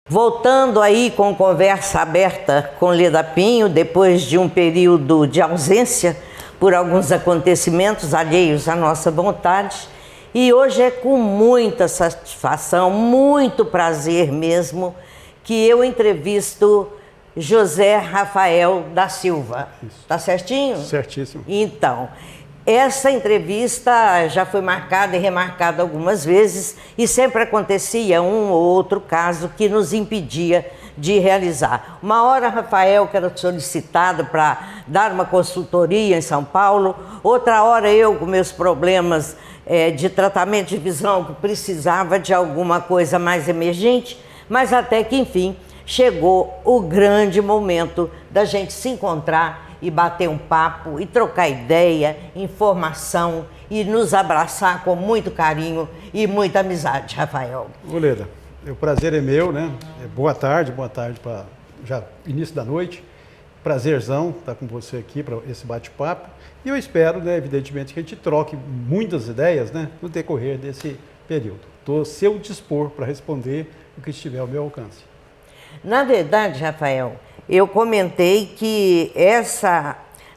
Voltando aí com conversa aberta com Leda Pinho, depois de um período de ausência por alguns acontecimentos alheios à nossa vontade, e hoje é com muita satisfação, muito prazer mesmo, que eu entrevisto José Rafael da Silva. Tá certinho? Certíssimo. Então, essa entrevista já foi marcada e remarcada algumas vezes e sempre acontecia um ou outro caso que nos impedia de realizar. Uma hora Rafael, que era solicitado para dar uma consultoria em São Paulo, outra hora eu com meus problemas de tratamento de visão, que precisava de alguma coisa mais emergente, mas até que enfim chegou o grande momento da gente se encontrar e bater um papo, e trocar ideia, informação, e nos abraçar com muito carinho e muita amizade, Rafael. Ô Leda, o prazer é meu, né? Boa tarde para já início da noite. Prazerzão estar com você aqui para esse bate-papo. E eu espero, né, evidentemente, que a gente troque muitas ideias, né, no decorrer desse período. Estou a seu dispor para responder o que estiver ao meu alcance. Na verdade, Rafael, eu comentei que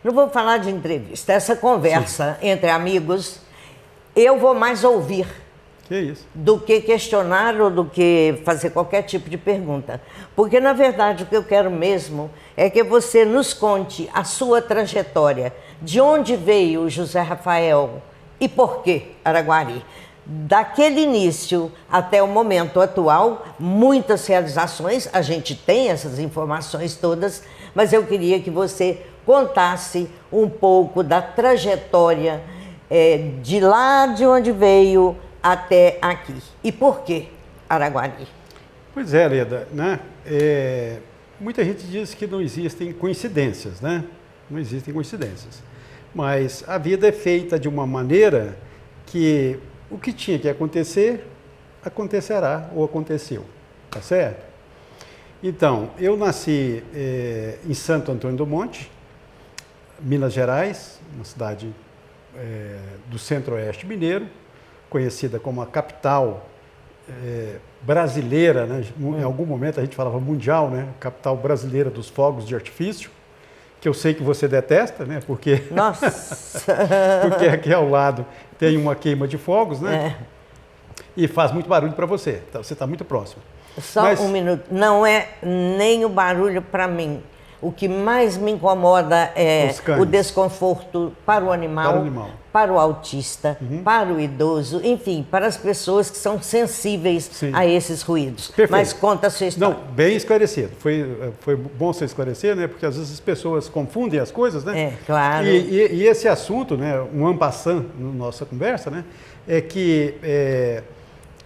não vou falar de entrevista, essa conversa entre amigos, eu vou mais ouvir do que questionar ou do que fazer qualquer tipo de pergunta. Porque, na verdade, o que eu quero mesmo é que você nos conte a sua trajetória, de onde veio o José Rafael e por que Araguari. Daquele início até o momento atual, muitas realizações, a gente tem essas informações todas, mas eu queria que você contasse um pouco da trajetória de lá de onde veio até aqui. E por que Araguari? Pois é, Leda, né? Muita gente diz que não existem coincidências, né? Não existem coincidências. Mas a vida é feita de uma maneira que o que tinha que acontecer, acontecerá ou aconteceu, tá certo? Então, eu nasci em Santo Antônio do Monte, Minas Gerais, uma cidade do centro-oeste mineiro, conhecida como a capital brasileira, né? Em algum momento a gente falava mundial, né? Capital brasileira dos fogos de artifício, que eu sei que você detesta, né? Porque, nossa! porque aqui ao lado tem uma queima de fogos, né? E faz muito barulho para você. Você está muito próximo. Só um minuto. Não é nem o barulho para mim. O que mais me incomoda é o desconforto para o animal, para o autista, para o idoso, enfim, para as pessoas que são sensíveis a esses ruídos. Perfeito. Mas conta a sua história. Não, bem esclarecido. Foi bom você esclarecer, né? Porque às vezes as pessoas confundem as coisas, né? Claro. E esse assunto, né, um en passant na nossa conversa, né, é que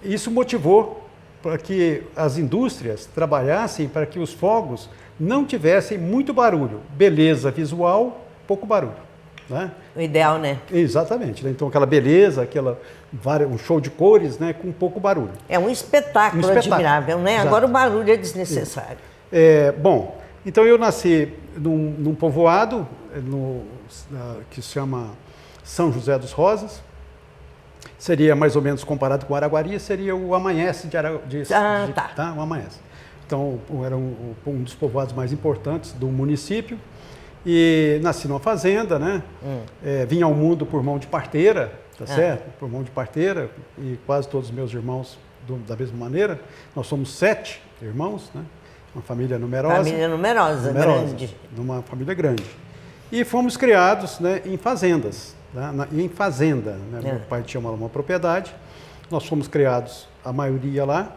isso motivou para que as indústrias trabalhassem para que os fogos não tivessem muito barulho. Beleza visual, pouco barulho. Né? O ideal, né? Exatamente. Né? Então, aquela beleza, um show de cores, né, com pouco barulho. É um espetáculo admirável, né? Exato. Agora o barulho é desnecessário. Bom, então eu nasci num povoado que se chama São José dos Rosas. Seria mais ou menos comparado com Araguari, seria o Amanhece tá? O Amanhece. Então, era um dos povoados mais importantes do município. E nasci numa fazenda, né? Vim ao mundo por mão de parteira, tá certo? Por mão de parteira, e quase todos os meus irmãos da mesma maneira. Nós somos 7 irmãos, né? Uma família numerosa. Família numerosa, grande. Uma família grande. E fomos criados, né, em fazendas, né? Em fazenda. Né? Meu pai tinha uma propriedade, nós fomos criados, a maioria lá.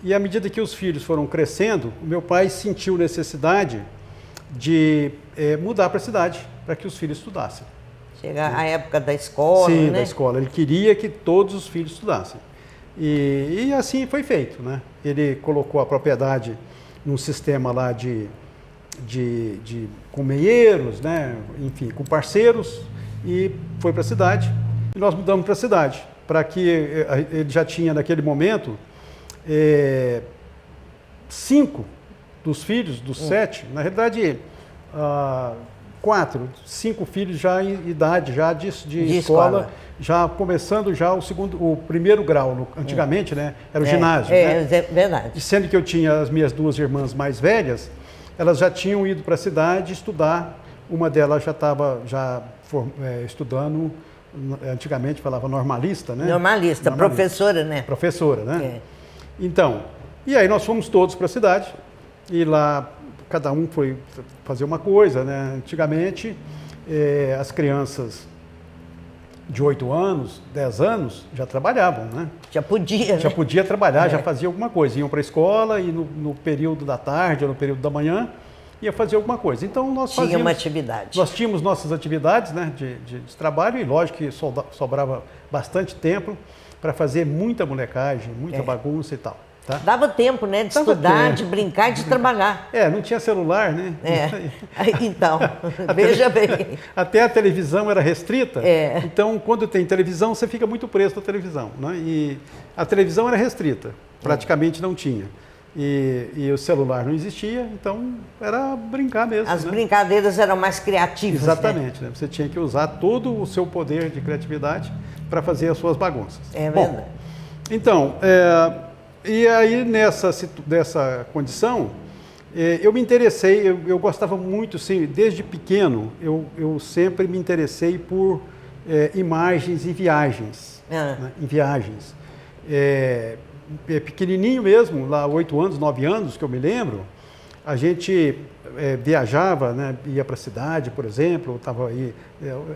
E à medida que os filhos foram crescendo, o meu pai sentiu necessidade de mudar para a cidade, para que os filhos estudassem. Chega a época da escola, Sim, né? da escola. Ele queria que todos os filhos estudassem. E assim foi feito, né? Ele colocou a propriedade num sistema lá com meieiros, né? Enfim, com parceiros, e foi para a cidade. E nós mudamos para a cidade, para que ele já tinha naquele momento 5 dos filhos, dos 7, na realidade, 5 filhos já em idade já de De escola, escola. já começando já o primeiro grau. Antigamente, né? Era o ginásio. É Né? verdade. E sendo que eu tinha as minhas 2 irmãs mais velhas, elas já tinham ido para a cidade estudar. Uma delas já estava estudando, antigamente falava normalista, né? Normalista, professora, né? Professora, né? É. Então, e aí nós fomos todos para a cidade, e lá cada um foi fazer uma coisa, né? Antigamente, as crianças de 8 anos, 10 anos, já trabalhavam, né? Já podia, Já né? podia trabalhar, já fazia alguma coisa. Iam para a escola e no período da tarde ou no período da manhã, ia fazer alguma coisa. Então nós fazíamos... Tinha uma atividade. Nós tínhamos nossas atividades, né, de trabalho, e lógico que sobrava bastante tempo para fazer muita molecagem, muita bagunça e tal. Tá? Dava tempo, né? De Dava estudar, tempo. de brincar e de trabalhar. Não tinha celular, né? Então, veja bem. Até a televisão era restrita. É. Então, quando tem televisão, você fica muito preso à televisão. Né? E a televisão era restrita, praticamente não tinha. E o celular não existia, então era brincar mesmo. As né? brincadeiras eram mais criativas. Exatamente. Né? Você tinha que usar todo o seu poder de criatividade para fazer as suas bagunças. É Bom, verdade. então, e aí nessa condição, eu me interessei, eu gostava muito, sim, desde pequeno, eu sempre me interessei por imagens e viagens. Né? Em viagens. Pequenininho mesmo, lá 8 anos, 9 anos, que eu me lembro, a gente viajava, né? Ia para a cidade, por exemplo, estava aí,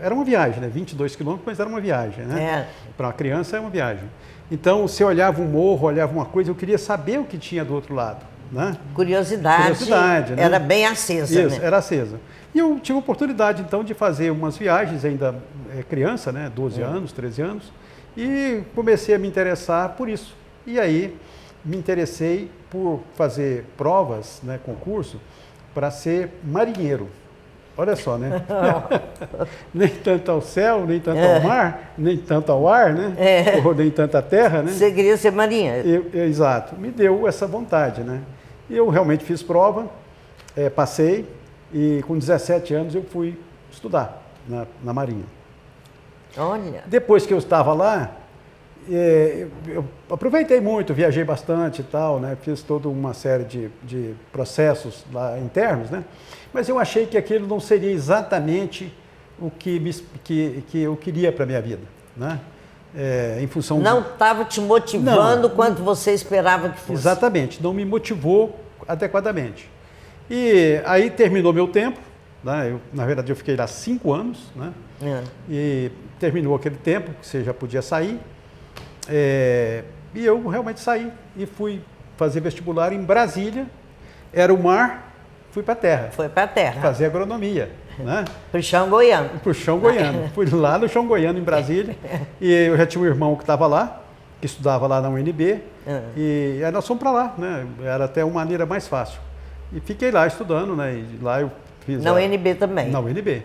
era uma viagem, né? 22 quilômetros, mas era uma viagem, né? Para uma criança é uma viagem. Então, você olhava um morro, olhava uma coisa, eu queria saber o que tinha do outro lado, né? Curiosidade, né? Era bem acesa, Isso, né? era acesa. E eu tive a oportunidade, então, de fazer umas viagens, ainda criança, né? 12 anos, 13 anos, e comecei a me interessar por isso. E aí, me interessei por fazer provas, né? Concurso, para ser marinheiro. Olha só, né? Nem tanto ao céu, nem tanto ao mar, nem tanto ao ar, né? Ou nem tanto à terra, né? Você queria ser marinheiro. Exato. Me deu essa vontade, né? E eu realmente fiz prova, passei, e com 17 anos eu fui estudar na Marinha. Olha. Depois que eu estava lá, eu aproveitei muito, viajei bastante e tal, né? Fiz toda uma série de processos lá internos, né? Mas eu achei que aquilo não seria exatamente o que eu queria para a minha vida, né? Em função não estava te motivando não, quanto você esperava que fosse. Exatamente, não me motivou adequadamente. E aí terminou meu tempo, né? Na verdade eu fiquei lá 5 anos, né? E terminou aquele tempo que você já podia sair. E eu realmente saí e fui fazer vestibular em Brasília. Era o mar, fui para a terra. Foi para a terra. Fazer agronomia, né? Para o chão goiano. Para o chão goiano. Fui lá no chão goiano, em Brasília. E eu já tinha um irmão que estava lá, que estudava lá na UNB. E aí nós fomos para lá, né? Era até uma maneira mais fácil. E fiquei lá estudando, né? E lá eu fiz... Na UNB também? Na UNB.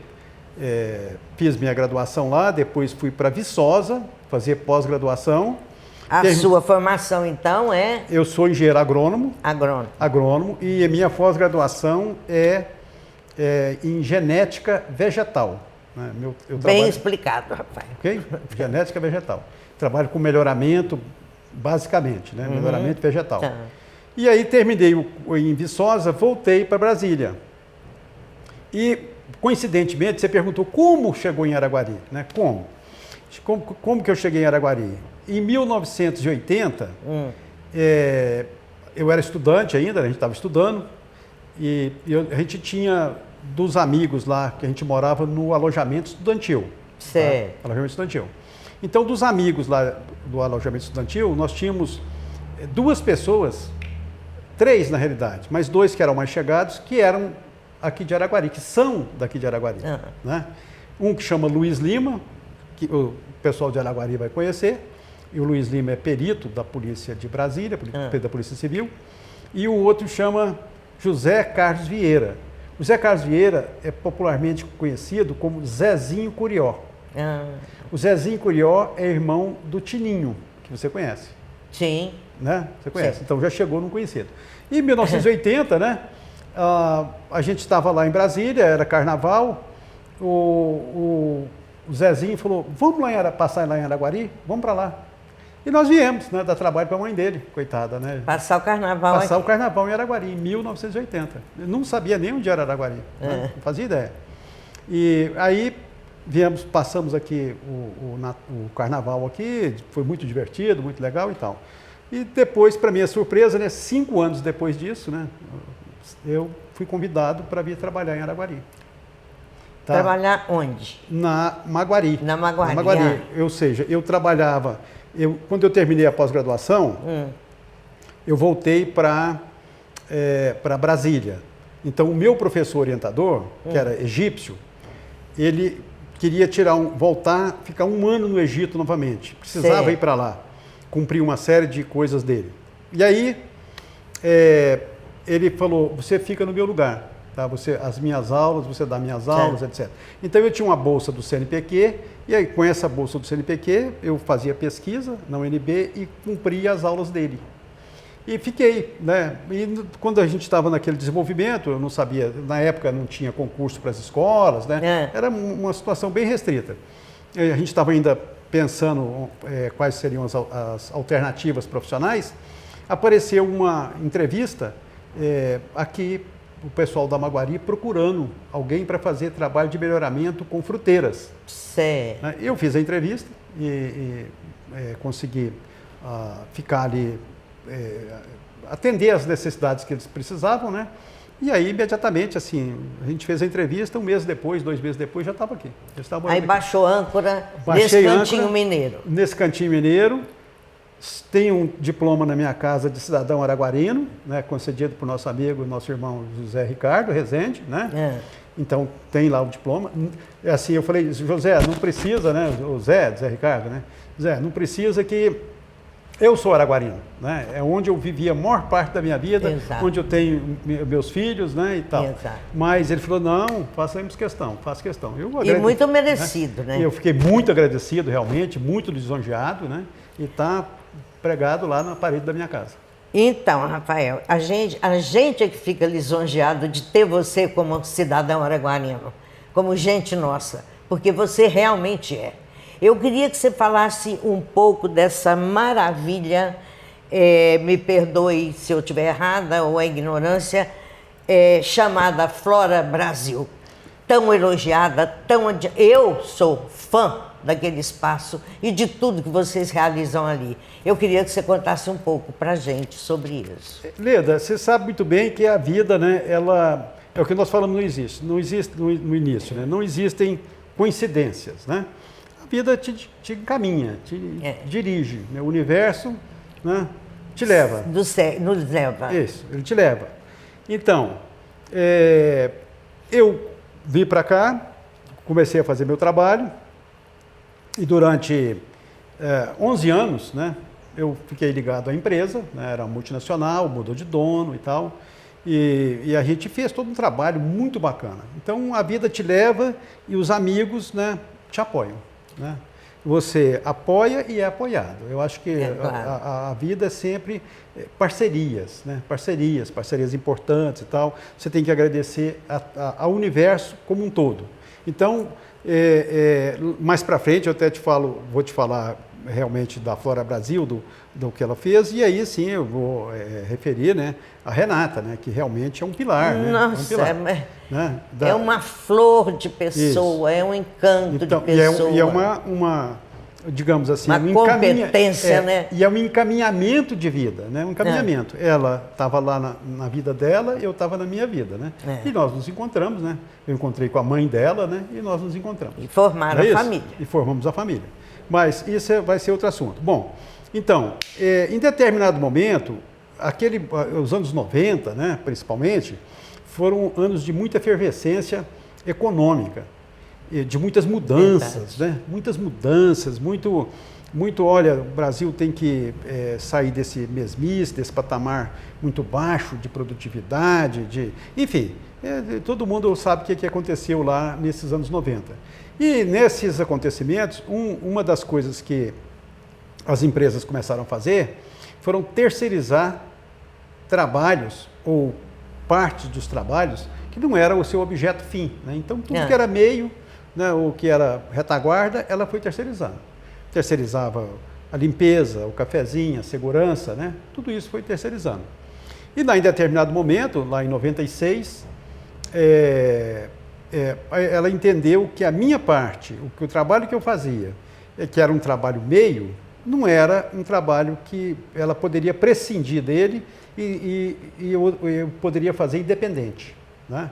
Fiz minha graduação lá, depois fui para Viçosa, fazer pós-graduação. A sua formação, então, é? Eu sou engenheiro agrônomo. Agrônomo. E a minha pós-graduação é em genética vegetal. Né? Bem explicado, rapaz. Ok? Genética vegetal. Trabalho com melhoramento, basicamente, né? Melhoramento vegetal. Tá. E aí terminei em Viçosa, voltei para Brasília. E, coincidentemente, você perguntou como chegou em Araguari, né? Como que eu cheguei em Araguari? Em 1980, eu era estudante ainda, a gente estava estudando, e a gente tinha dos amigos lá, que a gente morava no alojamento estudantil. Certo. Tá? Alojamento estudantil. Então, dos amigos lá do alojamento estudantil, nós tínhamos 2 pessoas, 3 na realidade, mas 2 que eram mais chegados, que eram aqui de Araguari, que são daqui de Araguari. Né? Um que chama Luiz Lima, que o pessoal de Araguari vai conhecer, e o Luiz Lima é perito da Polícia de Brasília, da Polícia Civil, e o outro chama José Carlos Vieira. O José Carlos Vieira é popularmente conhecido como Zezinho Curió. O Zezinho Curió é irmão do Tininho, que você conhece. Sim. Né? Você conhece, Sim. Então já chegou num conhecido. E em 1980, né, a gente estava lá em Brasília, era carnaval, o Zezinho falou, vamos lá passar lá em Araguari? Vamos para lá. E nós viemos, né, dar trabalho para a mãe dele, coitada, né? Passar o carnaval Passar aqui. o carnaval em Araguari, em 1980. Eu não sabia nem onde era Araguari, né? Não fazia ideia. E aí passamos aqui o carnaval aqui, foi muito divertido, muito legal e tal. E depois, para minha surpresa, né, 5 anos depois disso, né, eu fui convidado para vir trabalhar em Araguari. Tá? Trabalhar onde? Na Maguari. Na Maguari. Na Maguari. Ou seja, eu trabalhava... quando eu terminei a pós-graduação, eu voltei para Brasília. Então, o meu professor orientador, que era egípcio, ele queria voltar, ficar 1 ano no Egito novamente. Precisava ir para lá, cumprir uma série de coisas dele. E aí, ele falou, você fica no meu lugar. Tá? As minhas aulas, você dá minhas aulas, etc. Então, eu tinha uma bolsa do CNPq, e aí, com essa bolsa do CNPq, eu fazia pesquisa na UNB e cumpria as aulas dele. E fiquei, né? E quando a gente estava naquele desenvolvimento, eu não sabia, na época não tinha concurso para as escolas, né? Era uma situação bem restrita. A gente estava ainda pensando quais seriam as alternativas profissionais. Apareceu uma entrevista aqui, o pessoal da Maguari procurando alguém para fazer trabalho de melhoramento com fruteiras. Certo. Eu fiz a entrevista e consegui ficar ali, atender as necessidades que eles precisavam, né? E aí, imediatamente, assim, a gente fez a entrevista, 1 mês depois, 2 meses depois, já estava aqui. Aí baixou âncora nesse cantinho mineiro. Nesse cantinho mineiro. Tenho um diploma na minha casa de cidadão araguarino, né, concedido por nosso amigo, nosso irmão José Ricardo Rezende, né? Então, tem lá o diploma. Assim, eu falei, José, não precisa, né? O Zé Ricardo, né? Zé, não precisa que... Eu sou araguarino, né? É onde eu vivi a maior parte da minha vida, onde eu tenho meus filhos, né, e tal. Exato. Mas ele falou, não, façamos questão, faço questão. E muito merecido, né? E eu fiquei muito agradecido, realmente, muito lisonjeado, né? E está pregado lá na parede da minha casa. Então, Rafael, a gente é que fica lisonjeado de ter você como cidadão araguarino, como gente nossa, porque você realmente é. Eu queria que você falasse um pouco dessa maravilha, me perdoe se eu estiver errada ou a ignorância, chamada Flora Brasil. Tão elogiada, eu sou fã daquele espaço e de tudo que vocês realizam ali. Eu queria que você contasse um pouco para a gente sobre isso. Leda, você sabe muito bem que a vida, né, ela é o que nós falamos não existe no início, né? Não existem coincidências, né? A vida te encaminha, te dirige, né? O universo, né, te leva. Nos leva. Isso, ele te leva. Então, eu vim para cá, comecei a fazer meu trabalho e durante 11 anos, né, eu fiquei ligado à empresa, né, era multinacional, mudou de dono e tal, e a gente fez todo um trabalho muito bacana. Então, a vida te leva e os amigos, né, te apoiam. Né? Você apoia e é apoiado. Eu acho que a vida é sempre parcerias, né? Parcerias importantes e tal. Você tem que agradecer ao universo como um todo. Então, mais para frente eu até vou te falar realmente da Flora Brasil, do que ela fez, e aí sim eu vou referir, né, a Renata, né, que realmente é um pilar. Nossa, né? Né? É uma flor de pessoa, é um encanto de pessoa. E é uma digamos assim, uma competência, né? E é um encaminhamento de vida, né? Um encaminhamento. Ela estava lá na vida dela, eu estava na minha vida, né? E nós nos encontramos, né? Eu encontrei com a mãe dela, né? E nós nos encontramos. E formaram a família. E formamos a família. Mas isso vai ser outro assunto. Bom, então, em determinado momento, os anos 90, né, principalmente, foram anos de muita efervescência econômica, de muitas mudanças, né? Muitas mudanças, muito, olha, o Brasil tem que sair desse mesmice, desse patamar muito baixo de produtividade, enfim, todo mundo sabe o que aconteceu lá nesses anos 90. E nesses acontecimentos, uma das coisas que as empresas começaram a fazer foram terceirizar trabalhos ou partes dos trabalhos que não era o seu objeto fim, né? Então, tudo que era meio, né, o que era retaguarda, ela foi terceirizando. Terceirizava a limpeza, o cafezinho, a segurança, né? Tudo isso foi terceirizando. E em determinado momento, lá em 96, ela entendeu que a minha parte, que o trabalho que eu fazia, que era um trabalho meio, não era um trabalho que ela poderia prescindir dele e eu poderia fazer independente, né?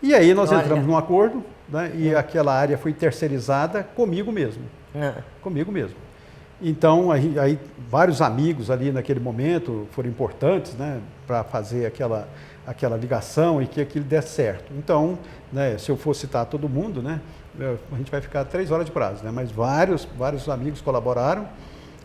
E aí nós entramos num acordo, né? E aquela área foi terceirizada comigo mesmo. Comigo mesmo. Então, aí vários amigos ali naquele momento foram importantes, né, para fazer aquela ligação e que aquilo desse certo. Então, né, se eu for citar todo mundo, né, a gente vai ficar 3 horas de prazo, né, mas vários amigos colaboraram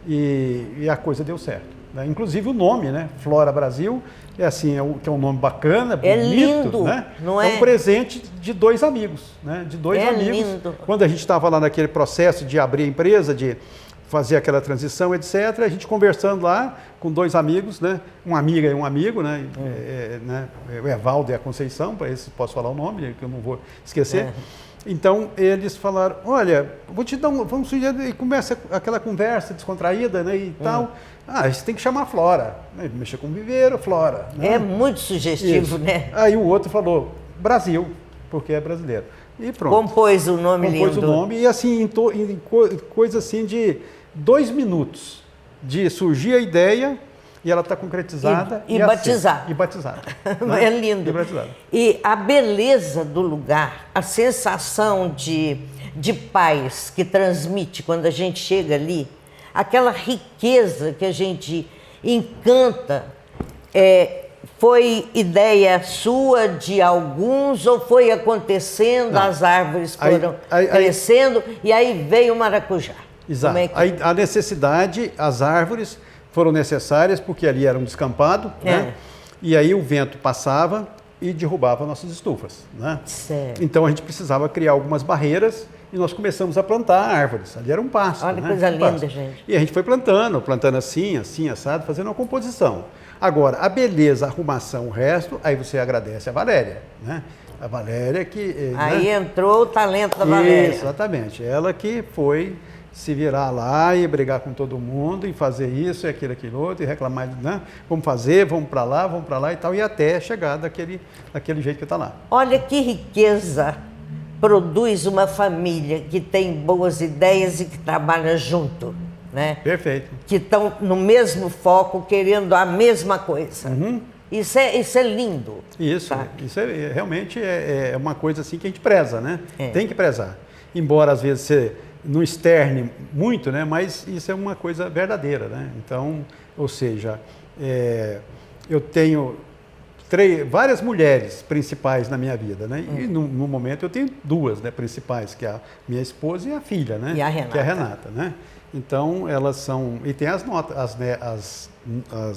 e a coisa deu certo, né? Inclusive o nome, né, Flora Brasil, assim, que é um nome bacana, bonito, lindo, né? não é? É um presente de 2 amigos, né? De 2 amigos. Lindo. Quando a gente estava lá naquele processo de abrir a empresa, de fazer aquela transição, etc., a gente conversando lá com 2 amigos, né? Uma amiga e um amigo, né? O Evaldo e a Conceição, para esse posso falar o nome, que eu não vou esquecer. Então, eles falaram, olha, vou te dar vamos sugerir, e começa aquela conversa descontraída, né, e tal. Você tem que chamar Flora, né? Mexer com viveiro, Flora. Né? É muito sugestivo, né? Aí o outro falou, Brasil, porque é brasileiro. E pronto. Compôs o nome lindo. Compôs o nome, e assim, coisa assim de 2 minutos de surgir a ideia e ela está concretizada. E batizada. E batizada. É lindo. E batizada. E a beleza do lugar, a sensação de paz que transmite quando a gente chega ali, aquela riqueza que a gente encanta, foi ideia sua, de alguns, ou foi acontecendo, não, as árvores foram crescendo e aí veio o maracujá? Exato. A necessidade, as árvores foram necessárias porque ali era um descampado, né? E aí o vento passava e derrubava nossas estufas, né? Certo. Então a gente precisava criar algumas barreiras e nós começamos a plantar árvores. Ali era um pasto. Olha que coisa linda, gente. E a gente foi plantando assim, assado, fazendo uma composição. Agora, a beleza, a arrumação, o resto, aí você agradece a Valéria, né? A Valéria que... Aí, né, entrou o talento da Valéria. Isso, exatamente. Ela que foi se virar lá e brigar com todo mundo e fazer isso e aquilo outro e reclamar, né? Vamos fazer, vamos para lá e tal, e até chegar daquele jeito que está lá. Olha que riqueza produz uma família que tem boas ideias e que trabalha junto, né? Perfeito. Que estão no mesmo foco, querendo a mesma coisa. Isso é lindo. Isso, tá? Isso realmente é uma coisa assim que a gente preza, né? Tem que prezar. Embora às vezes você não externe muito, né? Mas isso é uma coisa verdadeira, né? Então, ou seja, eu tenho várias mulheres principais na minha vida, né? E no momento eu tenho 2, né, principais, que é a minha esposa e a filha, né? E a Renata. Que é a Renata, né? Então, elas são... E tem as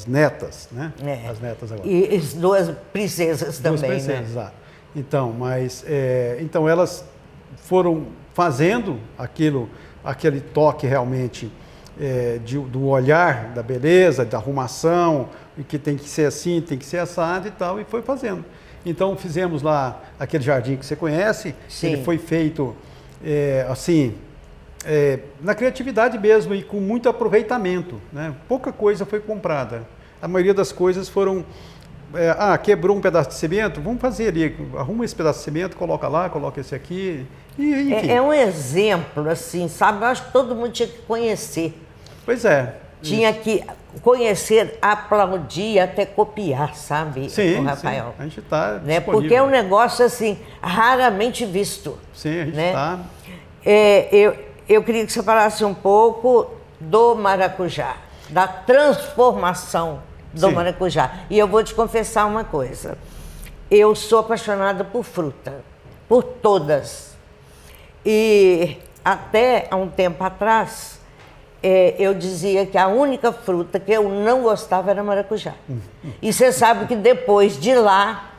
netas, né? As netas agora. E as 2 princesas também, 2 princesas, né? exato. Então, então, elas foram fazendo aquele toque realmente do olhar, da beleza, da arrumação, e que tem que ser assim, tem que ser assado e tal, e foi fazendo. Então fizemos lá aquele jardim que você conhece. Sim. Ele foi feito na criatividade mesmo e com muito aproveitamento, né? Pouca coisa foi comprada. A maioria das coisas foram... quebrou um pedaço de cimento, vamos fazer ali, arruma esse pedaço de cimento, coloca lá, coloca esse aqui, e enfim. É um exemplo, assim, sabe? Eu acho que todo mundo tinha que conhecer. Pois é. Tinha que conhecer, aplaudir, até copiar, sabe, sim, Rafael? Sim, a gente está né? Porque é um negócio, assim, raramente visto. Sim, a gente está... Eu queria que você falasse um pouco do maracujá, da transformação do maracujá. E eu vou te confessar uma coisa. Eu sou apaixonada por fruta, por todas. E até há um tempo atrás, eu dizia que a única fruta que eu não gostava era maracujá. E você sabe que depois de lá,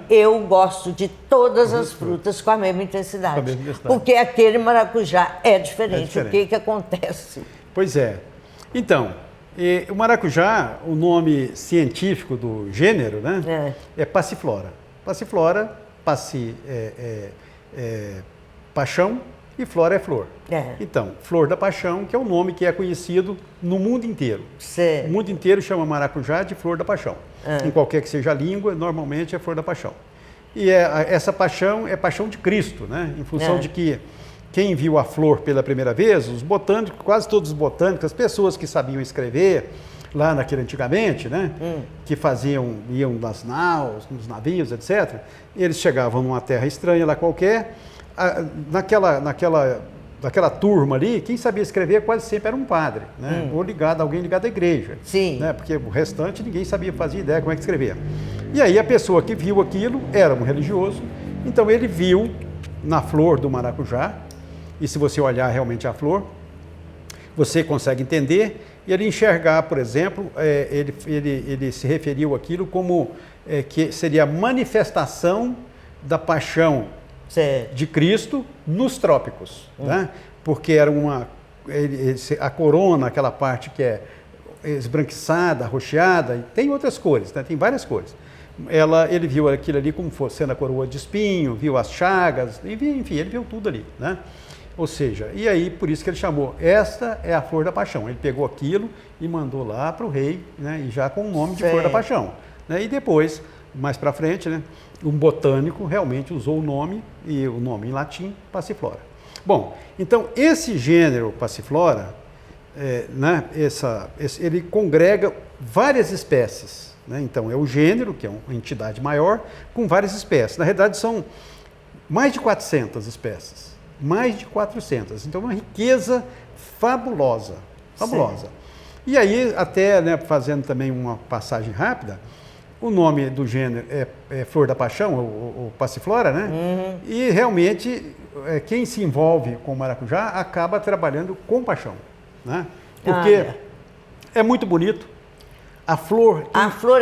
eu gosto de todas as frutas com a mesma intensidade. Porque aquele maracujá é diferente. O que acontece? Pois é. Então... o maracujá, o nome científico do gênero, né, é Passiflora. Passiflora, paixão, e flora é flor. É. Então, flor da paixão, que é o nome que é conhecido no mundo inteiro. O mundo inteiro chama maracujá de flor da paixão. Em qualquer que seja a língua, normalmente é flor da paixão. E essa paixão é paixão de Cristo, né? Em função de que quem viu a flor pela primeira vez, os botânicos, quase todos os botânicos, as pessoas que sabiam escrever, lá naquele antigamente, né? Que iam nas naus, nos navios, etc. Eles chegavam numa terra estranha lá qualquer, naquela turma ali, quem sabia escrever quase sempre era um padre, né? Ou alguém ligado à igreja. Sim. Né? Porque o restante ninguém sabia fazer ideia como é que escrevia. E aí a pessoa que viu aquilo era um religioso, então ele viu na flor do maracujá, e se você olhar realmente a flor, você consegue entender, e ele enxergar, por exemplo, ele se referiu àquilo como que seria a manifestação da paixão de Cristo nos trópicos, né? Porque era a corona, aquela parte que é esbranquiçada, arroxeada, e tem outras cores, né? Tem várias cores. Ele viu aquilo ali como fosse sendo a coroa de espinho, viu as chagas, enfim, ele viu tudo ali, né? Ou seja, e aí por isso que ele chamou, esta é a flor da paixão. Ele pegou aquilo e mandou lá para o rei, né? E já com o nome de flor da paixão, né? E depois, mais para frente, né? Um botânico realmente usou o nome, e o nome em latim, passiflora. Bom, então esse gênero passiflora, né? Ele congrega várias espécies, né? Então é o gênero, que é uma entidade maior, com várias espécies. Na realidade são mais de 400 espécies. Mais de 400. Então, uma riqueza fabulosa. Fabulosa. Sim. E aí, até, né, fazendo também uma passagem rápida, o nome do gênero é Flor da Paixão, o passiflora, né? E realmente, quem se envolve com o maracujá acaba trabalhando com paixão, né? Porque é muito bonito. A flor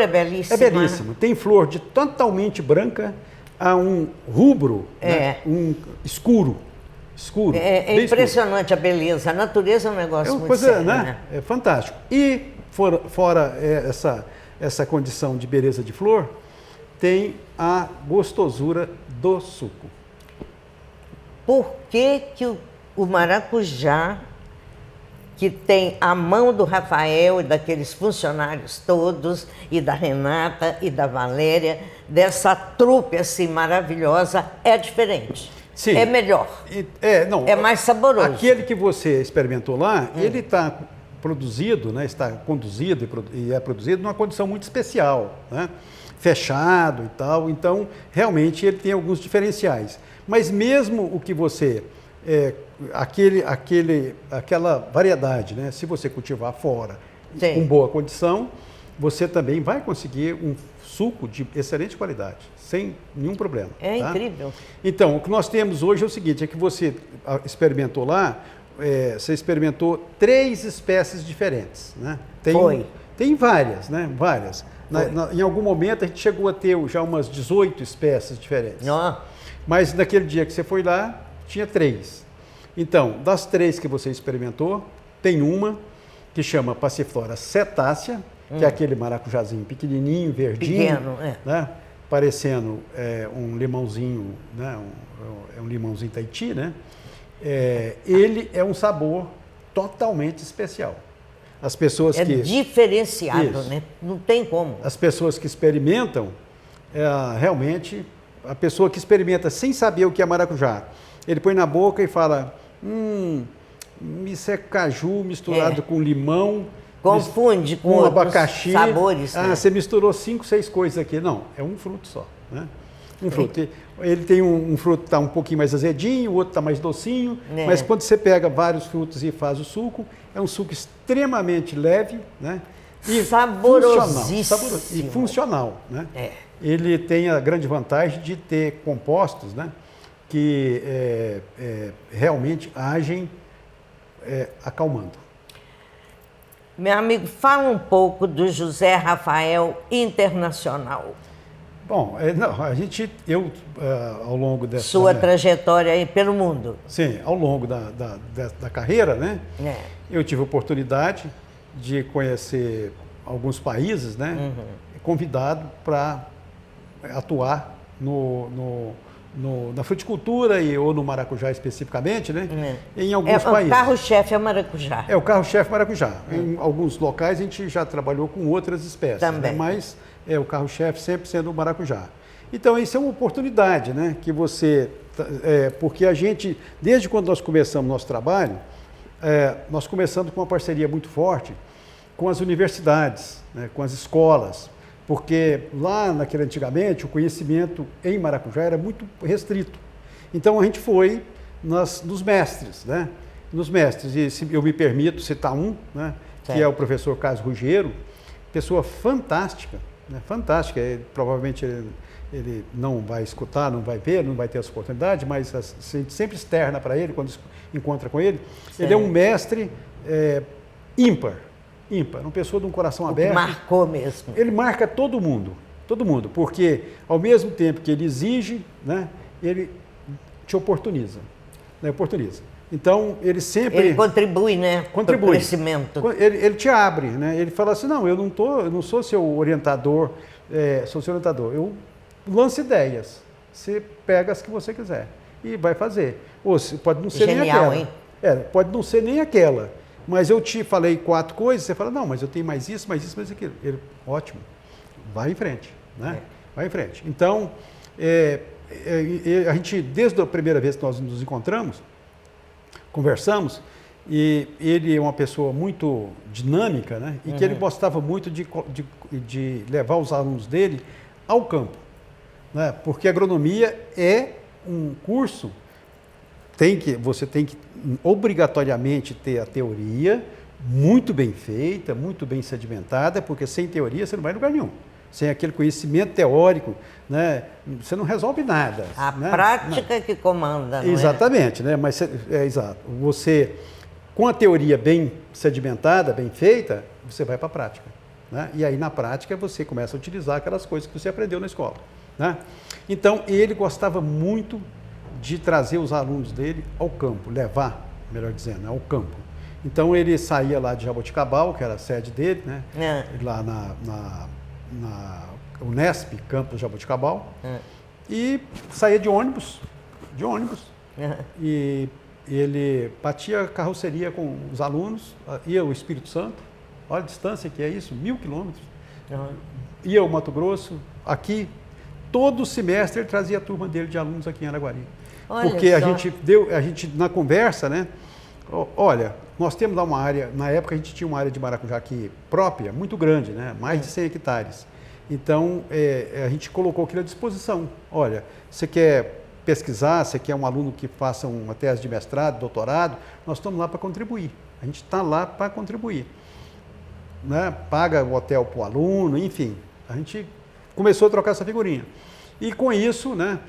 é belíssima. É belíssimo. Tem flor de totalmente branca a um rubro, né? Um escuro. É impressionante escuro. A beleza. A natureza é um negócio muito sério, né? É fantástico. E fora essa condição de beleza de flor, tem a gostosura do suco. Por que o maracujá, que tem a mão do Rafael e daqueles funcionários todos, e da Renata e da Valéria, dessa trupe assim maravilhosa, é diferente? Sim. É melhor. É mais saboroso. Aquele que você experimentou lá, ele está produzido, né, está conduzido e é produzido numa condição muito especial, né? Fechado e tal. Então, realmente, ele tem alguns diferenciais. Mas mesmo o que você... aquela variedade, né? Se você cultivar fora com boa condição, você também vai conseguir um suco de excelente qualidade, sem nenhum problema. É incrível. Então, o que nós temos hoje é o seguinte, é que você experimentou lá, você experimentou 3 espécies diferentes, né? Tem várias, né? Várias. Em algum momento a gente chegou a ter já umas 18 espécies diferentes. Mas naquele dia que você foi lá, tinha 3. Então, das 3 que você experimentou, tem uma que chama Passiflora cetácea, que é aquele maracujazinho pequenininho, verdinho, pequeno, né? Parecendo um limãozinho, né? Um limãozinho Tahiti, né? Ele é um sabor totalmente especial. As pessoas diferenciado, né? Não tem como. As pessoas que experimentam, realmente, a pessoa que experimenta sem saber o que é maracujá, ele põe na boca e fala, isso é caju misturado com limão, confunde com abacaxi, sabores. Você misturou 5, 6 coisas aqui. Não, é um fruto só, né? Um fruto. Ele tem um fruto que está um pouquinho mais azedinho, o outro está mais docinho, mas quando você pega vários frutos e faz o suco, é um suco extremamente leve, né? E saborosíssimo. E funcional, né? Ele tem a grande vantagem de ter compostos, né? Que realmente agem acalmando. Meu amigo, fala um pouco do José Rafael Internacional. Bom, eu ao longo dessa... Sua trajetória aí pelo mundo. Sim, ao longo da carreira, né? Eu tive a oportunidade de conhecer alguns países, né? Convidado para atuar no na fruticultura ou no maracujá especificamente, né? Em alguns países. O carro-chefe é maracujá. É o carro-chefe maracujá. Em alguns locais a gente já trabalhou com outras espécies, também. Né? Mas o carro-chefe sempre sendo o maracujá. Então isso é uma oportunidade, né? Que você, porque a gente, desde quando nós começamos nosso trabalho, nós começamos com uma parceria muito forte com as universidades, né? Com as escolas. Porque lá antigamente o conhecimento em maracujá era muito restrito. Então a gente foi nos mestres, né? Nos mestres, e se eu me permito citar né? Que é o professor Carlos Ruggiero, pessoa fantástica, né? Fantástica, provavelmente ele não vai escutar, não vai ver, não vai ter essa oportunidade, mas a gente sempre externa para ele, quando encontra com ele. Sim. Ele é um mestre ímpar, uma pessoa de um coração aberto. Marcou mesmo. Ele marca todo mundo, porque ao mesmo tempo que ele exige, né, ele te oportuniza, né, Então, ele sempre... Ele contribui, né, contribui. Para o crescimento. Ele te abre, né, ele fala assim, não, eu não sou seu orientador, sou seu orientador, eu lanço ideias, você pega as que você quiser e vai fazer. Ou pode não ser Genial, nem aquela. Pode não ser nem aquela. Mas eu te falei 4 coisas, você fala, não, mas eu tenho mais isso, mais aquilo. Ele, ótimo, vai em frente, né? Vai em frente. Então, a gente, desde a primeira vez que nós nos encontramos, conversamos, e ele é uma pessoa muito dinâmica, né? E que ele gostava muito de levar os alunos dele ao campo, né? Porque a agronomia é um curso, você tem que obrigatoriamente ter a teoria muito bem feita, muito bem sedimentada, porque sem teoria você não vai em lugar nenhum. Sem aquele conhecimento teórico, né, você não resolve nada. A né? prática que comanda, não Exatamente, né? Mas exato. Você, com a teoria bem sedimentada, bem feita, você vai para a prática. Né? E aí, na prática, você começa a utilizar aquelas coisas que você aprendeu na escola. Né? Então, ele gostava muito de trazer os alunos dele ao campo, levar, melhor dizendo, ao campo. Então ele saía lá de Jaboticabal, que era a sede dele, né? Lá na Unesp, campus Jaboticabal, e saía de ônibus, e ele batia a carroceria com os alunos, ia ao Espírito Santo, olha a distância que é isso, 1000 quilômetros, ia ao Mato Grosso, aqui, todo semestre ele trazia a turma dele de alunos aqui em Araguari. Olha porque só. a gente na conversa, né? Olha, nós temos lá uma área, na época a gente tinha uma área de maracujá aqui própria, muito grande, né? Mais de 100 hectares. Então, a gente colocou aquilo à disposição. Olha, você quer pesquisar, você quer um aluno que faça uma tese de mestrado, doutorado, nós estamos lá para contribuir. A gente está lá para contribuir. Né? Paga o hotel para o aluno, enfim. A gente começou a trocar essa figurinha. E com isso, né?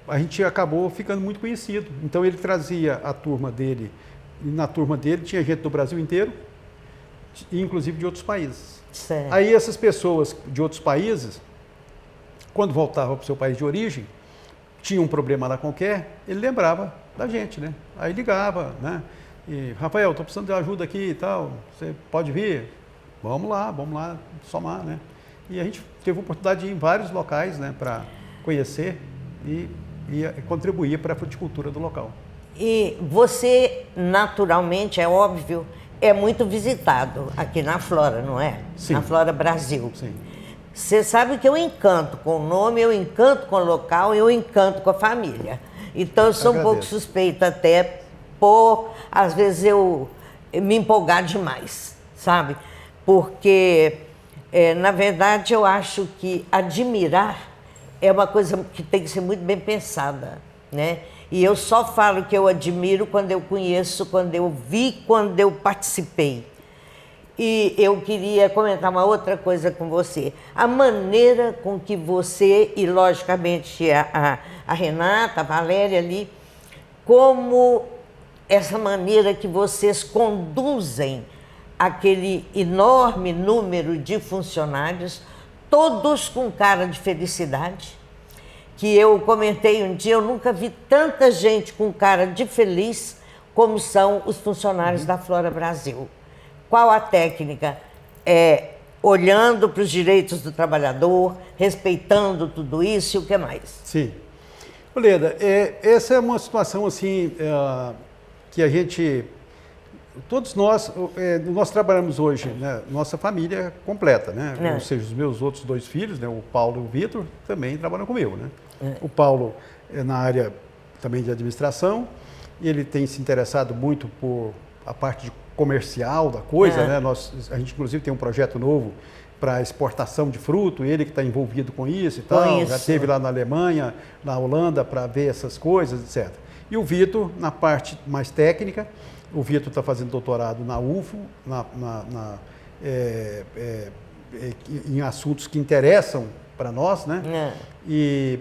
A gente acabou ficando muito conhecido. Então ele trazia a turma dele, e na turma dele tinha gente do Brasil inteiro, e inclusive de outros países. Certo. Aí essas pessoas de outros países, quando voltavam para o seu país de origem, tinha um problema lá qualquer, ele lembrava da gente, né? Aí ligava, né? E, Rafael, estou precisando de ajuda aqui e tal, você pode vir? Vamos lá somar, né? E a gente teve a oportunidade de ir em vários locais, né? Para conhecer e contribuir para a fruticultura do local. E você, naturalmente, é óbvio, é muito visitado aqui na Flora, não é? Sim. Na Flora Brasil. Sim. Você sabe que eu encanto com o nome, eu encanto com o local, eu encanto com a família. Então eu sou um pouco suspeita até por, às vezes, eu me empolgar demais, sabe? Porque, na verdade, eu acho que admirar é uma coisa que tem que ser muito bem pensada, né? E eu só falo que eu admiro quando eu conheço, quando eu vi, quando eu participei. E eu queria comentar uma outra coisa com você. A maneira com que você, e logicamente a Renata, a Valéria ali, como essa maneira que vocês conduzem aquele enorme número de funcionários, todos com cara de felicidade, que eu comentei um dia, eu nunca vi tanta gente com cara de feliz como são os funcionários da Flora Brasil. Qual a técnica? Olhando para os direitos do trabalhador, respeitando tudo isso e o que mais? Sim. Leda, essa é uma situação assim que a gente, todos nós trabalhamos hoje, né, nossa família completa, né? Ou seja, os meus outros 2 filhos, né, o Paulo e o Vitor, também trabalham comigo, né? O Paulo é na área também de administração, e ele tem se interessado muito por a parte comercial da coisa, né? A gente inclusive tem um projeto novo para exportação de fruto, ele que está envolvido com isso e tal, já esteve lá na Alemanha, na Holanda, para ver essas coisas, etc. E o Vitor, na parte mais técnica, o Vitor está fazendo doutorado na UFO, em assuntos que interessam para nós, né? E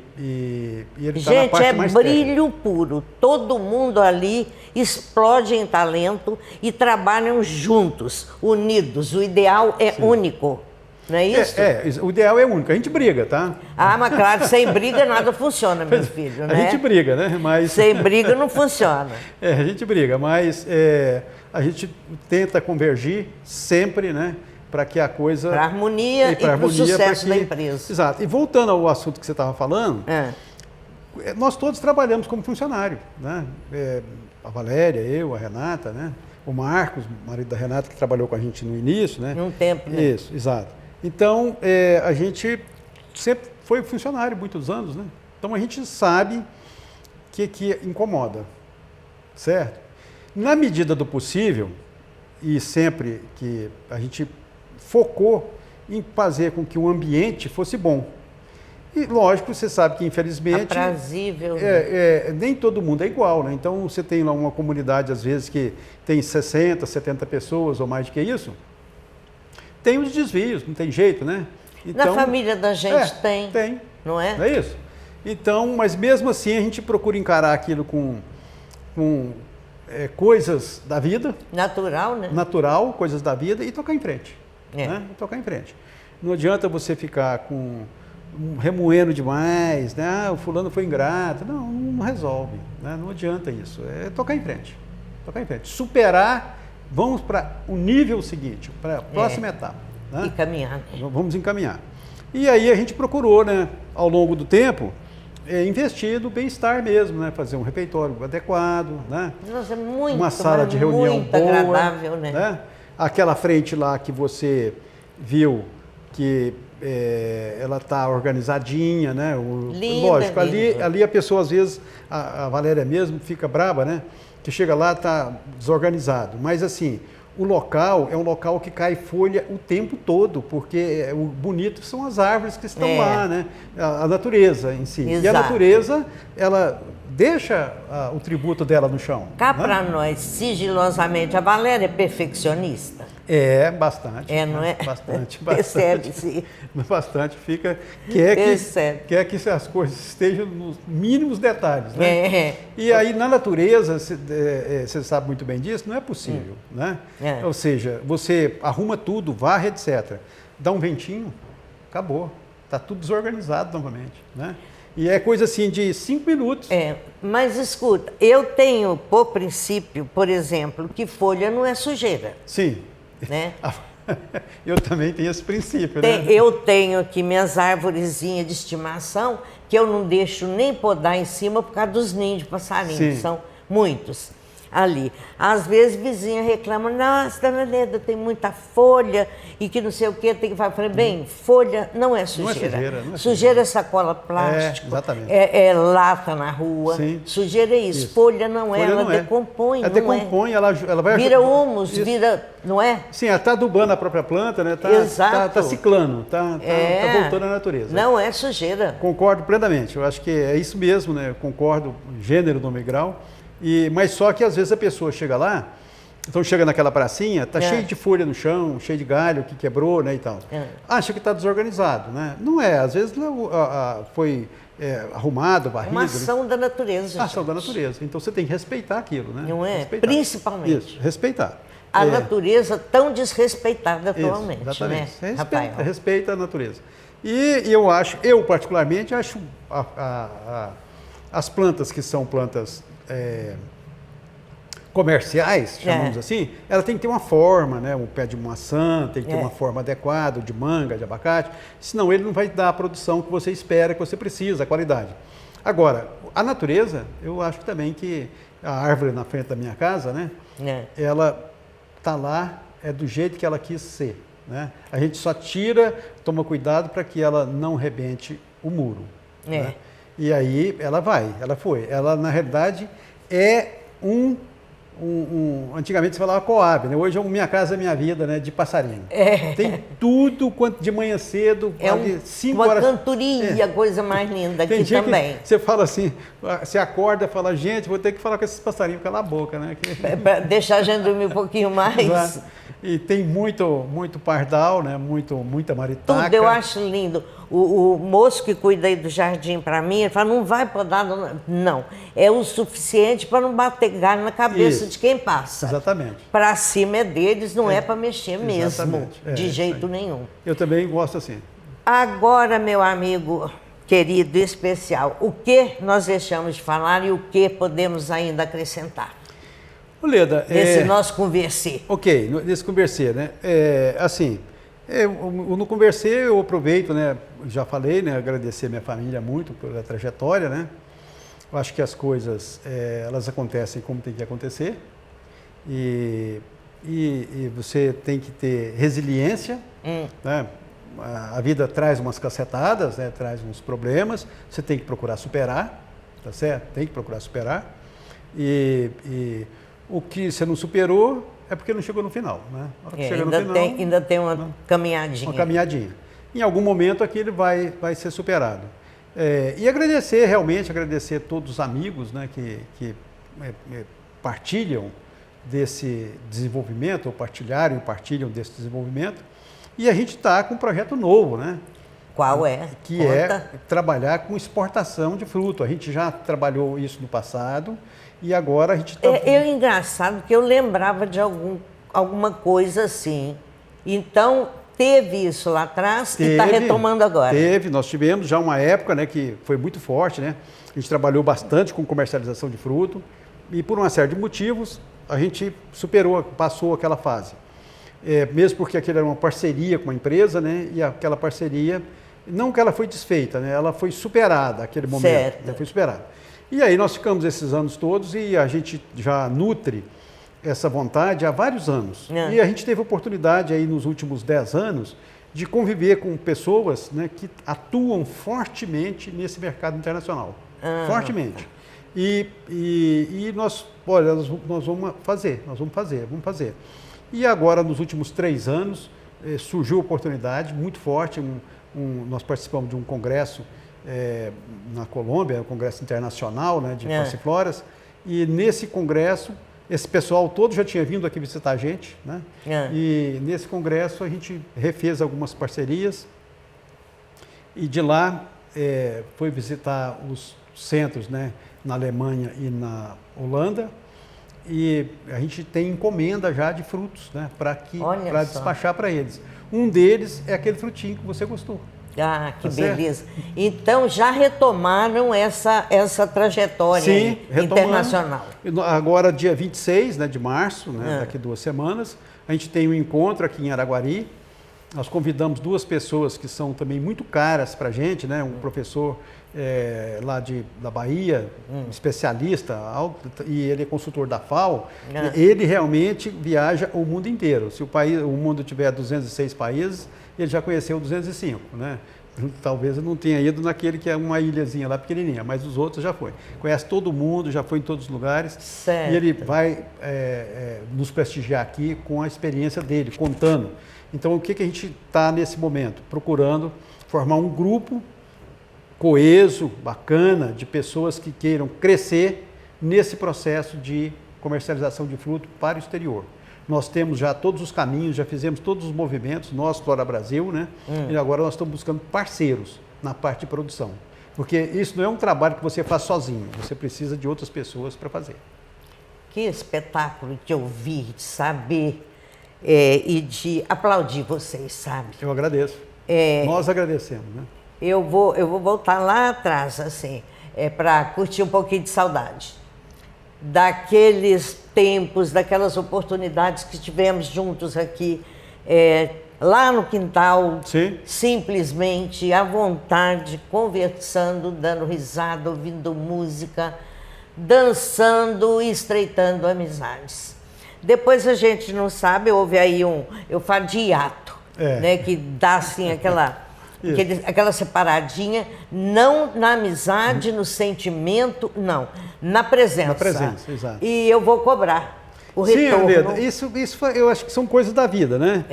ele está na parte mais técnica. Gente, é brilho puro. Todo mundo ali explode em talento e trabalham juntos, unidos. O ideal é único. Não é isso? O ideal é único. A gente briga, tá? Ah, mas claro, sem briga nada funciona, meu filho, né? A gente briga, né? Mas... Sem briga não funciona. A gente briga, mas a gente tenta convergir sempre, né? Para que a coisa... Para a harmonia e para o sucesso da empresa. Exato. E voltando ao assunto que você estava falando, nós todos trabalhamos como funcionário, né? A Valéria, eu, a Renata, né? O Marcos, marido da Renata, que trabalhou com a gente no início, né? Num tempo, né? Isso, exato. Então, a gente sempre foi funcionário muitos anos, né? Então, a gente sabe que incomoda, certo? Na medida do possível, e sempre que a gente focou em fazer com que o ambiente fosse bom. E, lógico, você sabe que, infelizmente... Aprazível. Nem todo mundo é igual, né? Então, você tem lá uma comunidade, às vezes, que tem 60, 70 pessoas ou mais do que isso. Tem os desvios, não tem jeito, né? Então, na família da gente tem. Não é? Não é isso? Então, mas mesmo assim a gente procura encarar aquilo com coisas da vida. Natural, né? Natural, coisas da vida e tocar em frente. Né? E tocar em frente. Não adianta você ficar remoendo demais, né? O fulano foi ingrato. Não resolve. Né? Não adianta isso. É tocar em frente. Tocar em frente. Superar. Vamos para o nível seguinte, para a próxima etapa. Né? Encaminhar. Vamos encaminhar. E aí a gente procurou, né, ao longo do tempo, investir no bem-estar mesmo, né? Fazer um refeitório adequado, né? Nossa, muito, uma sala de reunião boa, agradável, né? Aquela frente lá que você viu que ela está organizadinha, né? Linda, lógico, ali a pessoa às vezes, a Valéria mesmo fica brava, né? Que chega lá, está desorganizado. Mas assim, o local é um local que cai folha o tempo todo, porque o bonito são as árvores que estão lá, né? A natureza em si. Exato. E a natureza, ela deixa o tributo dela no chão. Cá, né? Para nós, sigilosamente, a Valéria é perfeccionista? Bastante. Não é? Bastante. Percebe-se. Bastante. Quer que as coisas estejam nos mínimos detalhes, né? E aí, na natureza, você sabe muito bem disso, não é possível, né? Ou seja, você arruma tudo, varre, etc. Dá um ventinho, acabou. Está tudo desorganizado novamente, né? E é coisa assim de 5 minutos. Mas escuta, eu tenho por princípio, por exemplo, que folha não é sujeira. Sim. Né? Eu também tenho esse princípio, né? Eu tenho aqui minhas árvorezinhas de estimação que eu não deixo nem podar em cima por causa dos ninhos de passarinho, que são muitos ali. Às vezes vizinha reclama, nossa, dona Leda, tem muita folha e que não sei o que, tem que fazer. Eu falei, bem, folha não é sujeira. Sujeira é sacola plástica, exatamente. É lata na rua. Sim. Sujeira é isso. Folha não é, ela decompõe. Ela decompõe, ela vai... Vira humus, não é? Sim, ela está adubando a própria planta, né? Está ciclando, está voltando à natureza. Não é sujeira. Concordo plenamente, eu acho que é isso mesmo, né? Eu concordo, gênero, nome e grau. Mas só que às vezes a pessoa chega lá, então chega naquela pracinha, está cheio de folha no chão, cheio de galho que quebrou, né, e tal. Acha que está desorganizado, né? Não é, às vezes foi arrumado, varrido. Uma ação da natureza. Ação da natureza. Então você tem que respeitar aquilo, né? Não é? Respeitar. Principalmente. Isso, respeitar. A natureza tão desrespeitada atualmente, exatamente. Né, respeita a natureza. E eu particularmente acho as plantas que são plantas comerciais, chamamos assim, ela tem que ter uma forma, né? Um pé de maçã tem que ter uma forma adequada, de manga, de abacate, senão ele não vai dar a produção que você espera, que você precisa, a qualidade. Agora, a natureza, eu acho também que a árvore na frente da minha casa, né? Ela está lá, é do jeito que ela quis ser, né? A gente só tira, toma cuidado para que ela não rebente o muro. Né? E aí ela foi. Ela, na realidade, é antigamente se falava Coab, né? Hoje é Minha Casa Minha Vida, né? De passarinho. Tem tudo quanto de manhã cedo, uma cantoria, coisa mais linda aqui também. Você fala assim, você acorda e fala, gente, vou ter que falar com esses passarinhos, cala a boca, né? Para deixar a gente dormir um pouquinho mais. E tem muito pardal, né? Muita maritaca. Tudo eu acho lindo. O moço que cuida aí do jardim para mim, ele fala, não vai podar, não. É o suficiente para não bater galho na cabeça de quem passa. Exatamente. Para cima é deles, não é para mexer mesmo, de jeito nenhum. Eu também gosto assim. Agora, meu amigo querido, especial, o que nós deixamos de falar e o que podemos ainda acrescentar? Leda, nesse nosso conversê. Ok, nesse conversê, né? No conversê eu aproveito, né? Já falei, né? Agradecer minha família muito pela trajetória, né? Eu acho que as coisas, elas acontecem como tem que acontecer e você tem que ter resiliência, né? A vida traz umas cacetadas, né? Traz uns problemas, você tem que procurar superar, tá certo? Tem que procurar superar o que você não superou é porque não chegou no final, né? Ainda tem uma caminhadinha. Uma caminhadinha. Em algum momento aquilo vai ser superado. E agradecer todos os amigos, né, que partilham desse desenvolvimento, ou partilham desse desenvolvimento. E a gente está com um projeto novo, né? Qual é? Que é trabalhar com exportação de fruto. A gente já trabalhou isso no passado. E agora a gente está... É engraçado que eu lembrava de alguma coisa assim. Então, teve isso lá atrás e está retomando agora. Nós tivemos já uma época, né, que foi muito forte, né? A gente trabalhou bastante com comercialização de fruto e por uma série de motivos a gente passou aquela fase. Mesmo porque aquilo era uma parceria com uma empresa, né? E aquela parceria, não que ela foi desfeita, né? Ela foi superada naquele momento. Certo. Né? Foi superada. E aí nós ficamos esses anos todos e a gente já nutre essa vontade há vários anos. E a gente teve oportunidade aí nos últimos 10 anos de conviver com pessoas, né, que atuam fortemente nesse mercado internacional. Fortemente. E nós vamos fazer. E agora, nos últimos 3 anos, surgiu oportunidade muito forte. Nós participamos de um congresso na Colômbia, o Congresso Internacional, né, de Passifloras, e nesse congresso, esse pessoal todo já tinha vindo aqui visitar a gente, né? E nesse congresso a gente refez algumas parcerias e de lá foi visitar os centros, né, na Alemanha e na Holanda, e a gente tem encomenda já de frutos, né, para despachar para eles. Um deles é aquele frutinho que você gostou. Que beleza. Então, já retomaram essa trajetória internacional. Agora, dia 26, né, de março, né, daqui 2 semanas, a gente tem um encontro aqui em Araguari. Nós convidamos 2 pessoas que são também muito caras para a gente, né, um professor lá da Bahia, especialista, e ele é consultor da FAO. Ele realmente viaja o mundo inteiro. Se o mundo tiver 206 países, ele já conheceu 205, né? Talvez não tenha ido naquele que é uma ilhazinha lá pequenininha, mas os outros já foi. Conhece todo mundo, já foi em todos os lugares. Certo. E ele vai nos prestigiar aqui com a experiência dele, contando. Então, o que a gente está nesse momento? Procurando formar um grupo coeso, bacana, de pessoas que queiram crescer nesse processo de comercialização de fruto para o exterior. Nós temos já todos os caminhos, já fizemos todos os movimentos, nós, Flora Brasil, né? E agora nós estamos buscando parceiros na parte de produção. Porque isso não é um trabalho que você faz sozinho, você precisa de outras pessoas para fazer. Que espetáculo de ouvir, de saber e de aplaudir vocês, sabe? Eu agradeço. Nós agradecemos, né? Eu vou voltar lá atrás, assim, para curtir um pouquinho de saudade. Daqueles tempos, daquelas oportunidades que tivemos juntos aqui, lá no quintal, Sim. simplesmente à vontade, conversando, dando risada, ouvindo música, dançando e estreitando amizades. Depois a gente não sabe, houve aí eu falo de hiato, né, que dá assim aquela separadinha, não na amizade, no sentimento, não, na presença. Na presença, exato. E eu vou cobrar o Sim, retorno. Leda, isso eu acho que são coisas da vida, né?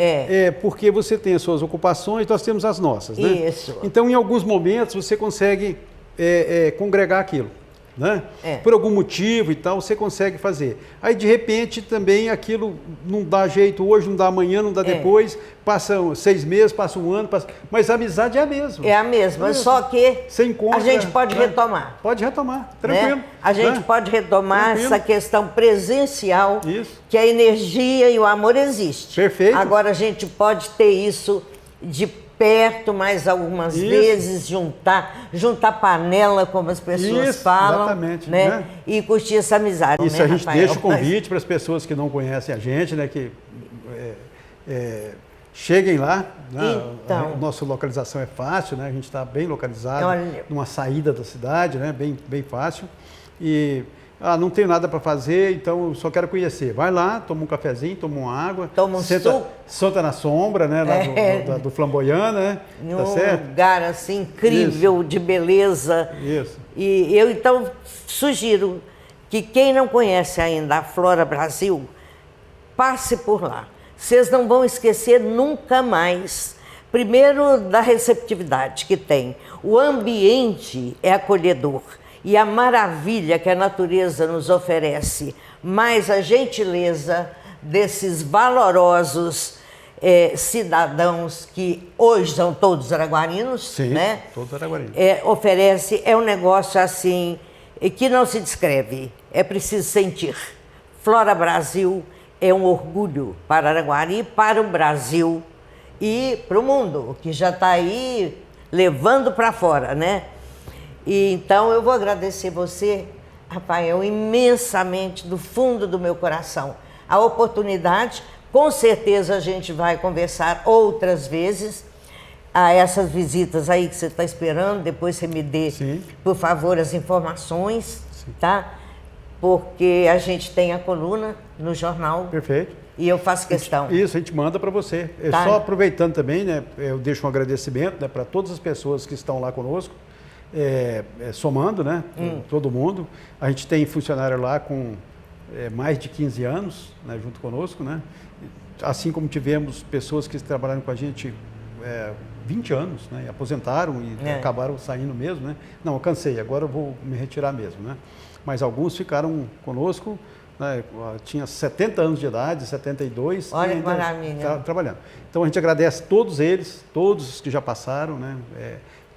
Porque você tem as suas ocupações, nós temos as nossas, né? Isso. Então, em alguns momentos, você consegue congregar aquilo. Né? Por algum motivo e tal, você consegue fazer. Aí, de repente, também aquilo não dá jeito hoje, não dá amanhã, não dá depois, passam 6 meses, passa um ano, mas a amizade é a mesma. É a mesma, só que você encontra, a gente pode retomar. Pode retomar, tranquilo. Né? A gente pode retomar essa questão presencial, que a energia e o amor existem. Perfeito. Agora a gente pode ter isso de perto mais algumas vezes, juntar panela, como as pessoas falam, exatamente, né? E curtir essa amizade. Isso, né, a gente Rafael? deixa o convite para as pessoas que não conhecem a gente, né? Que cheguem lá. Né? Então, a nossa localização é fácil, né? A gente está bem localizado, olha, numa saída da cidade, né? Bem fácil. E não tenho nada para fazer, então eu só quero conhecer. Vai lá, toma um cafezinho, toma uma água, toma um suco. Senta na sombra, né? Lá do Flamboyant, né? Num lugar assim incrível, de beleza. Isso. E eu então sugiro que quem não conhece ainda a Flora Brasil, passe por lá. Vocês não vão esquecer nunca mais. Primeiro, da receptividade que tem. O ambiente é acolhedor. E a maravilha que a natureza nos oferece, mais a gentileza desses valorosos cidadãos que hoje são todos araguarinos, sim, né? Todos araguarinos. Oferece, um negócio assim que não se descreve, é preciso sentir. Flora Brasil é um orgulho para Araguari, para o Brasil e para o mundo, que já está aí levando para fora, né? E então eu vou agradecer você, Rafael, imensamente, do fundo do meu coração. A oportunidade, com certeza a gente vai conversar outras vezes, a essas visitas aí que você está esperando, depois você me dê, por favor, as informações, tá? Porque a gente tem a coluna no jornal. Perfeito. E eu faço questão. Isso, a gente manda para você. Tá. Só aproveitando também, né, eu deixo um agradecimento, né, para todas as pessoas que estão lá conosco, somando, né, todo mundo. A gente tem funcionário lá com mais de 15 anos, né, junto conosco, né? Assim como tivemos pessoas que trabalharam com a gente 20 anos, né, e aposentaram e acabaram saindo mesmo, né? Não, eu cansei, agora eu vou me retirar mesmo, né? Mas alguns ficaram conosco, né, tinha 70 anos de idade, 72, olha e ainda maravilha. trabalhando. Então a gente agradece todos eles, todos os que já passaram, né?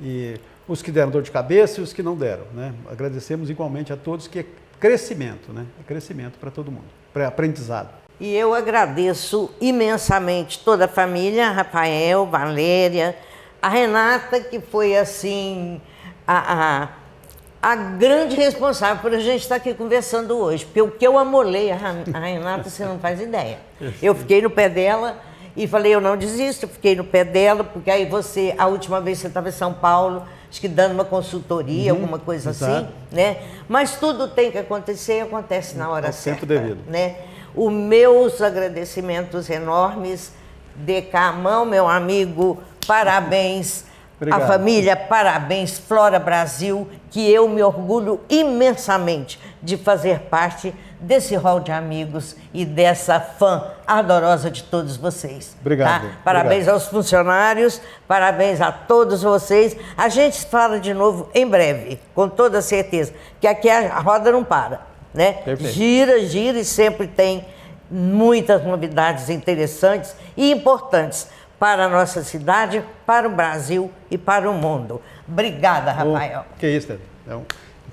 E os que deram dor de cabeça e os que não deram, né? Agradecemos igualmente a todos, que é crescimento, né? É crescimento para todo mundo, para aprendizado. E eu agradeço imensamente toda a família, Rafael, Valéria, a Renata, que foi assim a grande responsável por a gente estar aqui conversando hoje. Porque o que eu amolei a Renata, você não faz ideia. Eu fiquei no pé dela e falei, eu não desisto, eu fiquei no pé dela, porque aí você, a última vez você estava em São Paulo, acho que dando uma consultoria, alguma coisa assim, né? Mas tudo tem que acontecer e acontece na hora certa. Tempo devido. Né? Os meus agradecimentos enormes, Decamão, meu amigo, parabéns. Obrigado. A família, parabéns, Flora Brasil, que eu me orgulho imensamente de fazer parte desse hall de amigos e dessa fã ardorosa de todos vocês. Obrigado. Tá? Parabéns aos funcionários, parabéns a todos vocês. A gente fala de novo em breve, com toda certeza, que aqui a roda não para, né? Perfeito. Gira e sempre tem muitas novidades interessantes e importantes para a nossa cidade, para o Brasil e para o mundo. Obrigada, Rafael. Que isso, Ted. É um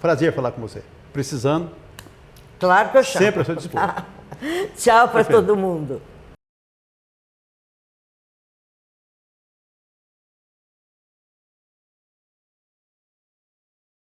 prazer falar com você. Precisando. Claro que eu chamo. Sempre à sua disposição. Tchau para todo mundo.